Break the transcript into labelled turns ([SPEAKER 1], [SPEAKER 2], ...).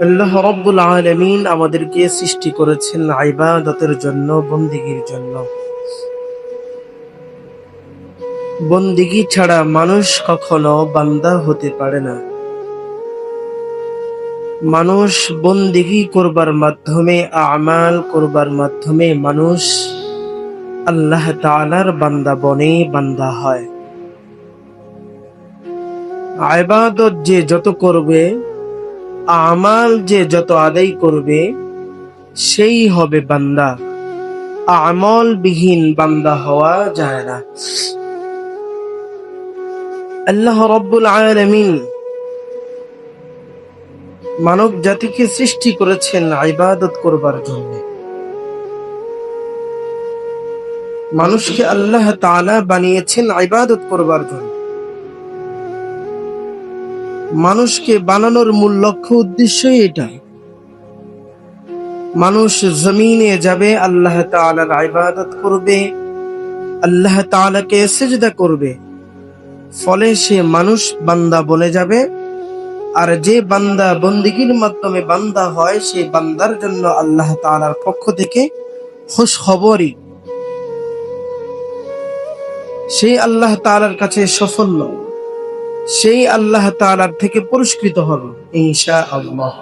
[SPEAKER 1] আল্লাহ রাব্বুল আলামিন আমাদেরকে সৃষ্টি করেছেন ইবাদতের জন্য, বন্দেগীর জন্য। বন্দেগী ছাড়া মানুষ কখনো বান্দা হতে পারে না। মানুষ বন্দেগী করবার মাধ্যমে, আমাল করবার মাধ্যমে মানুষ আল্লাহ তাআলার বান্দা বনে, বান্দা হয়। ইবাদত যে যত করবে, আমাল যে যত আদায় করবে, সেই হবে বান্দা। আমল বিহীন বান্দা হওয়া যায় না। আল্লাহ রাব্বুল আলামিন মানব জাতিকে সৃষ্টি করেছেন ইবাদত করবার জন্য। মানুষকে আল্লাহ তাআলা বানিয়েছেন ইবাদত করবার জন্য। মানুষকে বানানোর মূল লক্ষ্য উদ্দেশ্যই এটা। মানুষ জমিনে যাবে, আল্লাহ তাআলার ইবাদত করবে, আল্লাহ তাআলাকে সিজদা করবে। ফলে সে মানুষ বান্দা বনে যাবে। আর যে বান্দা বন্দেগীর মাধ্যমে বান্দা হয়, সেই বান্দার জন্য আল্লাহ তাআলার পক্ষ থেকে খুশখবরি, সেই আল্লাহ তাআলার কাছে সাফল্য, সেই আল্লাহ তাআলার থেকে পুরস্কৃত হবে ইনশাআল্লাহ।